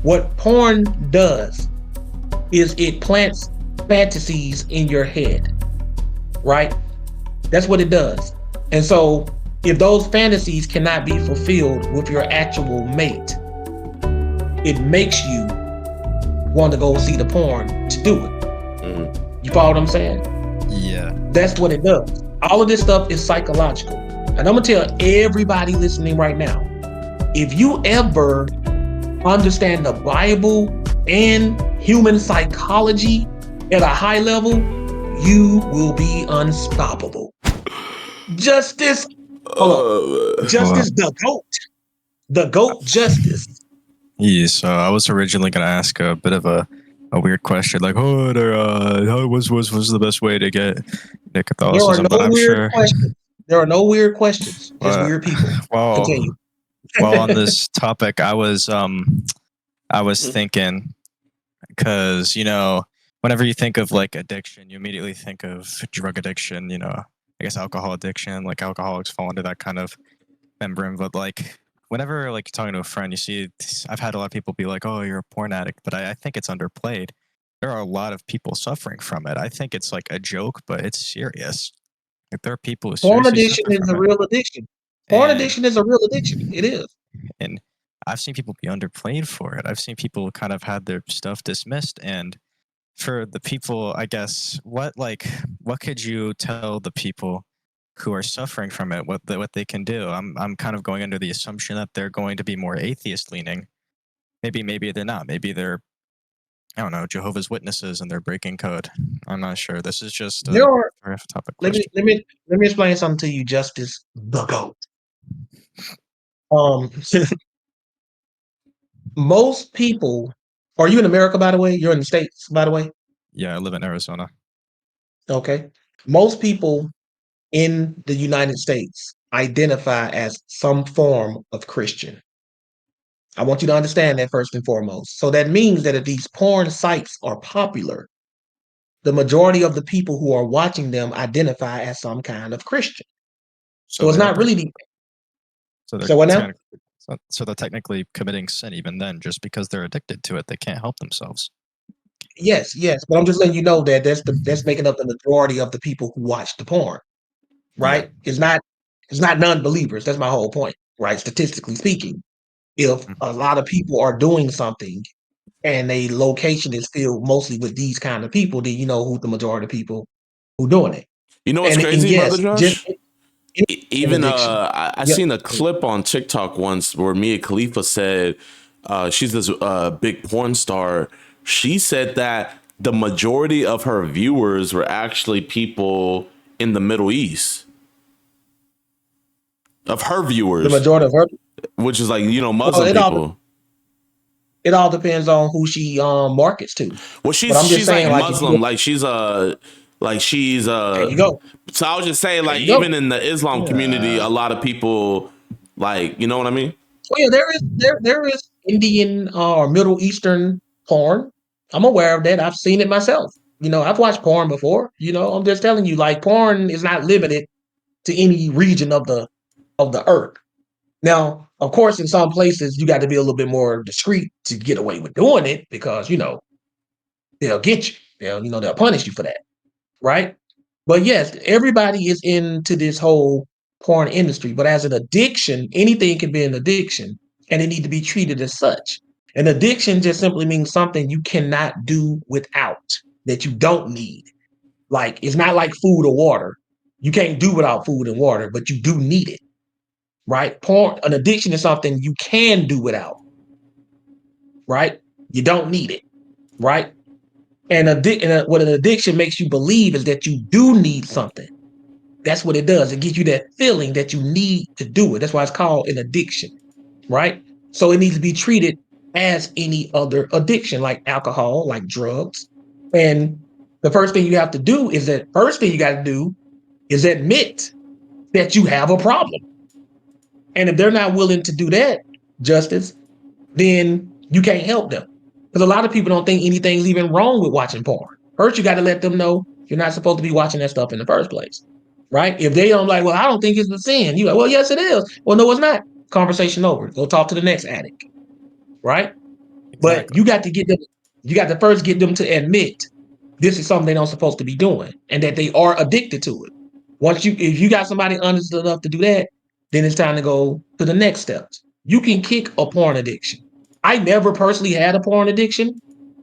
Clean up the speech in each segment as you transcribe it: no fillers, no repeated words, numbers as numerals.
What porn does is it plants fantasies in your head, right? That's what it does. And so if those fantasies cannot be fulfilled with your actual mate, it makes you want to go see the porn to do it. You follow what I'm saying? Yeah. That's what it does. All of this stuff is psychological. And I'm going to tell everybody listening right now, if you ever understand the Bible and human psychology at a high level, you will be unstoppable. Justice, hold on. Justice, the goat justice. Yeah, so I was originally going to ask a bit of a weird question, like, how was the best way to get Catholicism? But I'm sure. Questions. There are no weird questions. Just weird people. Well, Continue. On this topic, I was thinking, because whenever you think of like addiction, you immediately think of drug addiction. I guess alcohol addiction, like alcoholics fall under that kind of membrane. But like whenever like you're talking to a friend, you see, I've had a lot of people be like, "Oh, you're a porn addict," but I think it's underplayed. There are a lot of people suffering from it. I think it's like a joke, but it's serious. Like there are people who porn seriously addiction suffer is from a it. real addiction. Porn addiction is a real addiction. It is. And I've seen people be underplayed for it. I've seen people kind of had their stuff dismissed. And for the people, I guess, what could you tell the people who are suffering from it, what they can do? I'm kind of going under the assumption that they're going to be more atheist leaning. Maybe they're not. Maybe they're, I don't know, Jehovah's Witnesses and they're breaking code. I'm not sure. This is just a topic question. Let me explain something to you, Justice the Goat. Most people, are you in America, by the way? You're in the States, by the way? Yeah, I live in Arizona. Okay. Most people in the United States identify as some form of Christian. I want you to understand that first and foremost. So that means that if these porn sites are popular, the majority of the people who are watching them identify as some kind of Christian. So it's not really the. So what now? So they're technically committing sin even then, just because they're addicted to it. They can't help themselves. Yes, but I'm just letting you know that that's making up the majority of the people who watch the porn, right? Yeah. It's not non-believers. That's my whole point, right? Statistically speaking, if a lot of people are doing something and a location is filled mostly with these kind of people, then you know who the majority of people who doing it. You know what's crazy, yes, Brother Josh? Even I seen a clip on TikTok once where Mia Khalifa said she's this big porn star. She said that the majority of her viewers were actually people in the Middle East. Of her viewers, the majority of her, which is like Muslim people. It all depends on who she markets to. Well, she's saying, like Muslim, like she's there you go. So I was just saying, like, even in the Islam community, a lot of people, like, you know what I mean? Well, yeah, there is Indian or Middle Eastern porn. I'm aware of that. I've seen it myself. I've watched porn before. I'm just telling you, like, porn is not limited to any region of the earth. Now, of course, in some places you got to be a little bit more discreet to get away with doing it because they'll get you. They'll punish you for that, right? But yes, everybody is into this whole porn industry. But as an addiction, anything can be an addiction, and it need to be treated as such. An addiction just simply means something you cannot do without, that you don't need. Like, it's not like food or water. You can't do without food and water, but you do need it. Right? An addiction is something you can do without. Right? You don't need it. Right? And what an addiction makes you believe is that you do need something. That's what it does. It gives you that feeling that you need to do it. That's why it's called an addiction. Right? So it needs to be treated as any other addiction, like alcohol, like drugs. And the first thing you have to do is admit that you have a problem. And if they're not willing to do that, Justice, then you can't help them. Because a lot of people don't think anything's even wrong with watching porn. First, you got to let them know you're not supposed to be watching that stuff in the first place. Right? If they don't like, well, I don't think it's a sin. You're like, well, yes, it is. Well, no, it's not. Conversation over. Go talk to the next addict. Right? But Exactly. you got to first get them to admit this is something they're not supposed to be doing and that they are addicted to it. If you got somebody honest enough to do that, then it's time to go to the next steps. You can kick a porn addiction. I never personally had a porn addiction,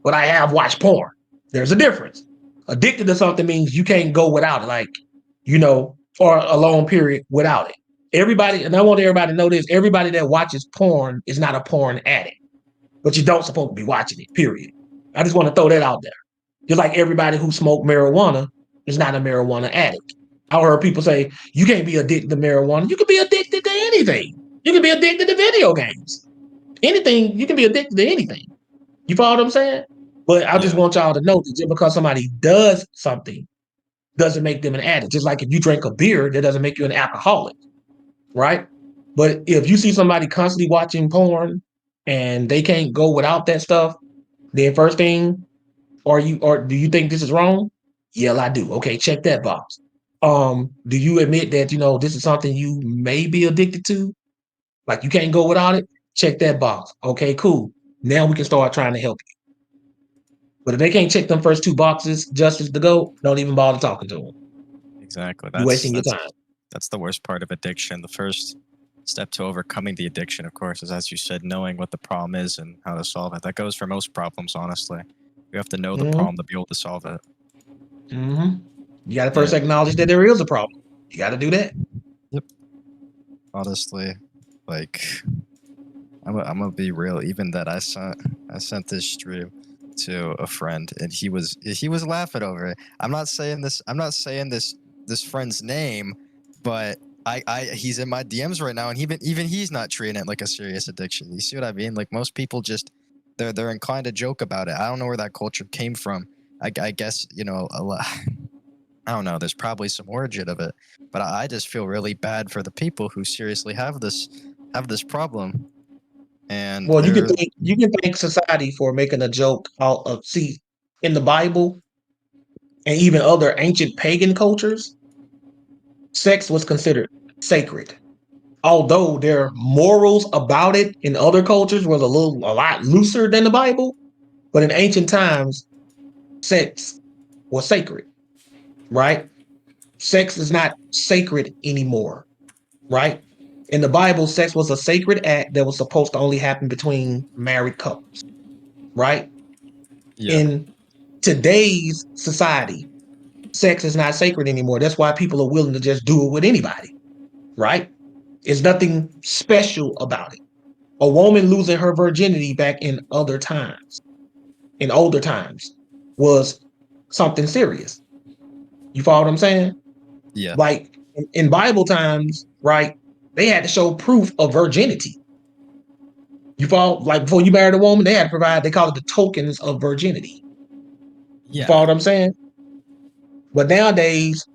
but I have watched porn. There's a difference. Addicted to something means you can't go without it, like, or a long period without it. Everybody, and I want everybody to know this, everybody that watches porn is not a porn addict, but you don't supposed to be watching it, period. I just want to throw that out there. Just like everybody who smoked marijuana is not a marijuana addict. I heard people say, you can't be addicted to marijuana. You can be addicted to anything. You can be addicted to video games. Anything, you can be addicted to anything. You follow what I'm saying? But I just Yeah. want y'all to know that just because somebody does something doesn't make them an addict. Just like if you drink a beer, that doesn't make you an alcoholic, right? But if you see somebody constantly watching porn and they can't go without that stuff, then first thing, or do you think this is wrong? Yeah, I do. Okay, check that box. Do you admit that this is something you may be addicted to? Like you can't go without it? Check that box. Okay, cool. Now we can start trying to help you. But if they can't check them first two boxes just as to go, don't even bother talking to them. Exactly. You're wasting your time. That's the worst part of addiction. The first step to overcoming the addiction, of course, is, as you said, knowing what the problem is and how to solve it. That goes for most problems, honestly. You have to know the problem to be able to solve it. Mm-hmm. You got to Yeah. first acknowledge that there is a problem. You got to do that. Yep. Honestly, like I'm gonna be real. Even that I sent this stream to a friend, and he was laughing over it. I'm not saying this friend's name, but I he's in my DMs right now, and even he's not treating it like a serious addiction. You see what I mean? Like most people just they're inclined to joke about it. I don't know where that culture came from. I guess a lot. I don't know. There's probably some origin of it, but I just feel really bad for the people who seriously have this problem. And Well, they're you can thank society for making a joke out of in the Bible and even other ancient pagan cultures, sex was considered sacred. Although their morals about it in other cultures was a lot looser than the Bible, but in ancient times, sex was sacred, right? Sex is not sacred anymore, right? In the Bible, sex was a sacred act that was supposed to only happen between married couples, right? yeah. In today's society, sex is not sacred anymore. That's why people are willing to just do it with anybody, right? There's nothing special about it. A woman losing her virginity back in older times, was something serious. You follow what I'm saying? Yeah. Like in Bible times, right? They had to show proof of virginity. You follow? Like before you married a woman, they had to provide, they call it the tokens of virginity. You follow Yeah. what I'm saying? But nowadays,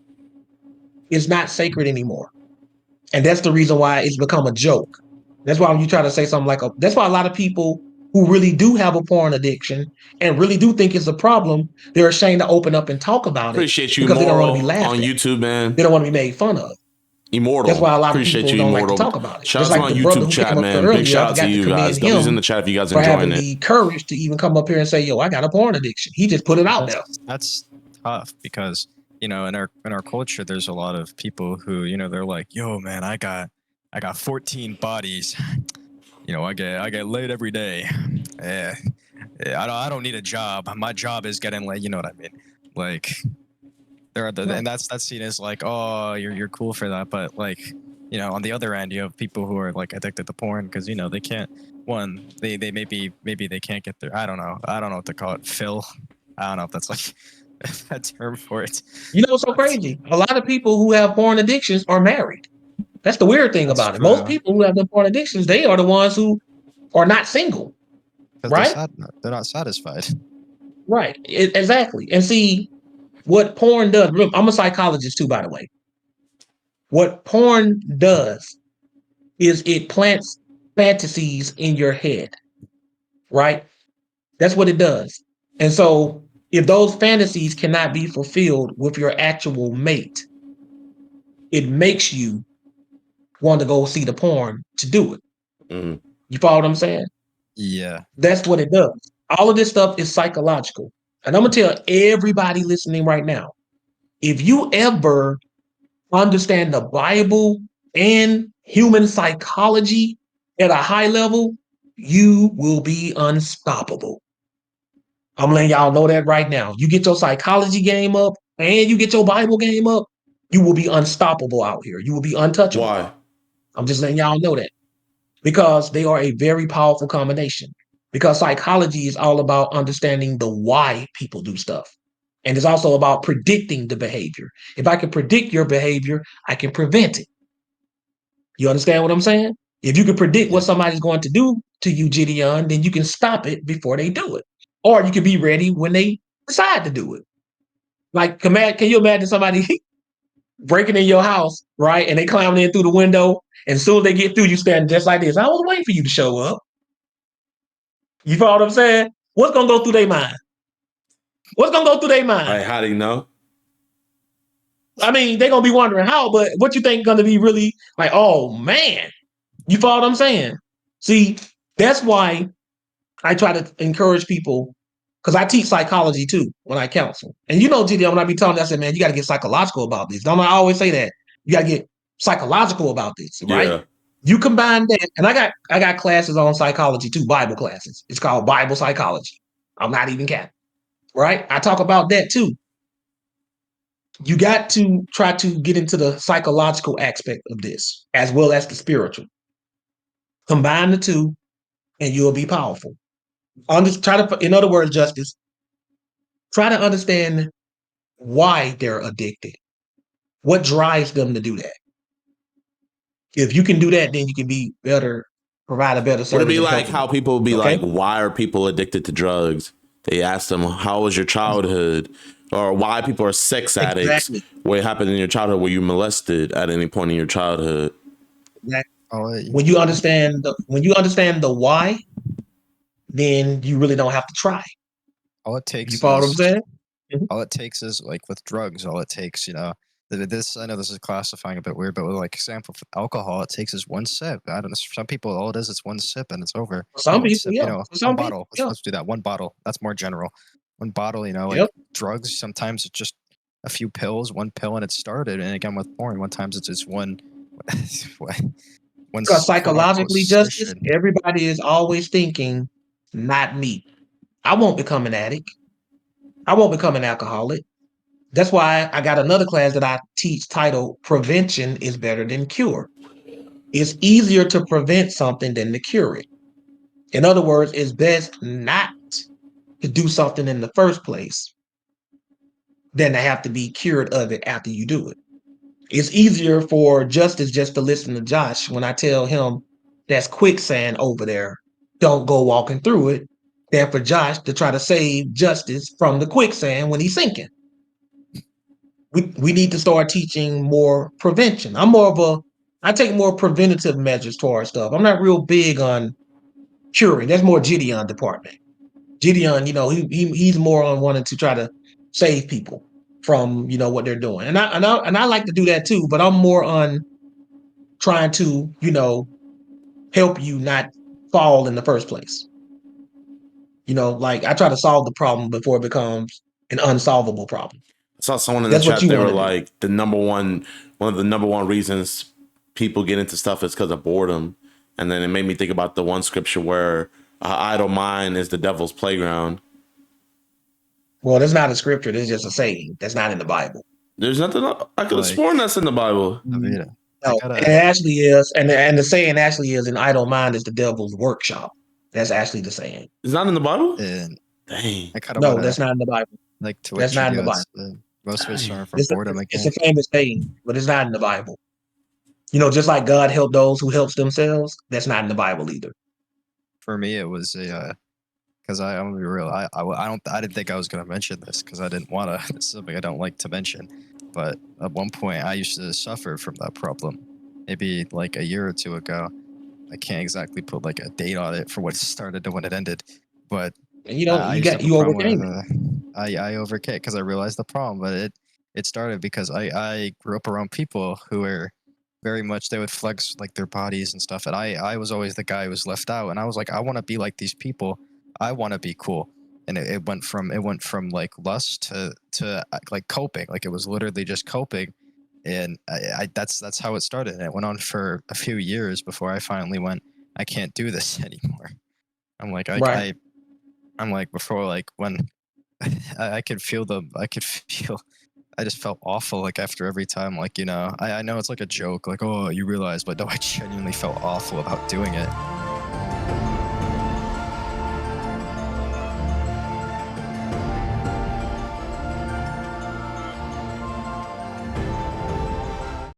it's not sacred anymore. And that's the reason why it's become a joke. That's why when you try to say something that's why a lot of people who really do have a porn addiction and really do think it's a problem, they're ashamed to open up and talk about it Appreciate you, because they don't want to be Immortal, laughed on at. YouTube, man. They don't want to be made fun of. That's Immortal. why a lot of Appreciate people you, don't like to Immortal. talk about it. Shout Just out to like my the brother YouTube who chat, came up here man. Big earlier, I shout out to forgot to you commend guys. W's in him the chat if you guys for enjoying having it. the courage to even come up here and say, yo, I got a porn addiction. He just put it out there. That's tough because in our culture there's a lot of people who they're like, yo man, I got 14 bodies. I get laid every day. Yeah. I don't need a job. My job is getting laid. You know what I mean? Like and that's seen as like, oh, you're cool for that. But like, on the other end, you have people who are like addicted to porn because they can't. One, they maybe they can't get their. I don't know what to call it. Fill. I don't know if that's like that term for it. You know what's so But crazy? A lot of people who have porn addictions are married. That's the weird thing that's about it. Most true people who have the porn addictions, they are the ones who are not single, because they're right? sad. They're not satisfied. Right. Exactly. And see, what porn does, I'm a psychologist too, by the way. What porn does is it plants fantasies in your head, right? That's what it does. And so if those fantasies cannot be fulfilled with your actual mate, it makes you want to go see the porn to do it. Mm. You follow what I'm saying? Yeah. That's what it does. All of this stuff is psychological. And I'm gonna tell everybody listening right now, if you ever understand the Bible and human psychology at a high level, you will be unstoppable. I'm letting y'all know that right now. You get your psychology game up and you get your Bible game up, you will be unstoppable out here. You will be untouchable. Why? I'm just letting y'all know that because they are a very powerful combination. Because psychology is all about understanding the why people do stuff. And it's also about predicting the behavior. If I can predict your behavior, I can prevent it. You understand what I'm saying? If you can predict what Yeah. somebody's going to do to you, Jidion, then you can stop it before they do it. Or you can be ready when they decide to do it. Like, can you imagine somebody breaking in your house, right? And they climbing in through the window. And as soon as they get through, you stand just like this. I was waiting for you to show up. You follow what I'm saying? What's gonna go through their mind? What's gonna go through their mind? Like, how do you know? I mean, they're gonna be wondering how, but what you think gonna be really like, oh man. You follow what I'm saying? See, that's why I try to encourage people because I teach psychology too when I counsel. And you know, GD, when I be telling them, I said, man, you got to get psychological about this. Don't I always say that? You got to get psychological about this, right? Yeah. You combine that, and I got classes on psychology too, Bible classes. It's called Bible psychology. I'm not even capping, right? I talk about that too. You got to try to get into the psychological aspect of this as well as the spiritual. Combine the two, and you'll be powerful. In other words, Justice, try to understand why they're addicted. What drives them to do that? If you can do that, then you can be better, provide a better Would it service be of like helping how them. people be Okay? like, why are people addicted to drugs? They ask them, how was your childhood? Or why people are sex addicts? Exactly. What happened in your childhood? Were you molested at any point in your childhood? Exactly. All When you understand the why, then you really don't have to try. all it You takes follow what I'm is saying? Mhm. all it takes is like with drugs, all it takes, this I know this is classifying a bit weird, but with like example for alcohol, it takes is one sip. I don't know. For some people, all it is one sip and it's over. For No, some one people, sip, yeah. For one some people, bottle. Let's yeah. let's do that. One bottle. That's more general. One bottle. Like Yep. drugs. Sometimes it's just a few pills, one pill, and it started. And again with porn, one times it's just one, one Because quote unquote psychologically, Justice, session. everybody is always thinking, not me. I won't become an addict. I won't become an alcoholic. That's why I got another class that I teach titled Prevention is Better Than Cure. It's easier to prevent something than to cure it. In other words, it's best not to do something in the first place than to have to be cured of it after you do it. It's easier for Justice just to listen to Josh when I tell him that's quicksand over there. Don't go walking through it. Than for Josh to try to save Justice from the quicksand when he's sinking. We need to start teaching more prevention. I take more preventative measures towards stuff. I'm not real big on curing. That's more Gideon department. Gideon, he's more on wanting to try to save people from what they're doing, and I like to do that too. But I'm more on trying to help you not fall in the first place. Like I try to solve the problem before it becomes an unsolvable problem. I saw someone in the That's what chat. you They want were to do. like, one of the number one reasons people get into stuff is because of boredom. And then it made me think about the one scripture where idle mind is the devil's playground. Well, that's not a scripture. That's just a saying. That's not in the Bible. There's nothing I could have Like sworn that's in the Bible. I Mm, mean, I no, and it gotta. actually is, and the saying actually is, an idle mind is the devil's workshop. That's actually the saying. It's not in the Bible. And Dang, I kind of No, want to that's not in the Bible. like to what That's not in the Judio Bible. said. Most of it's dang. starting from It's a, boredom it's a again. famous saying, but it's not in the Bible. Just like God helped those who helps themselves. That's not in the Bible either. For me, it was a because I'm gonna be real. I didn't think I was gonna mention this because I didn't want to. It's something I don't like to mention. But at one point, I used to suffer from that problem. Maybe like a year or two ago. I can't exactly put like a date on it for when it started to when it ended. But And I you used to got have a you problem with overcame it. I overcame because I realized the problem. But it started because I grew up around people who were very much they would flex like their bodies and stuff, and I was always the guy who was left out, and I was like, I want to be like these people, I want to be cool. And it went from like lust to like coping, like it was literally just coping. And I that's how it started, and it went on for a few years before I finally went, I can't do this anymore. I'm like Right. I'm like before, like when I could feel I just felt awful like after every time, like, I know it's like a joke, like, oh, you realize, but no, I genuinely felt awful about doing it.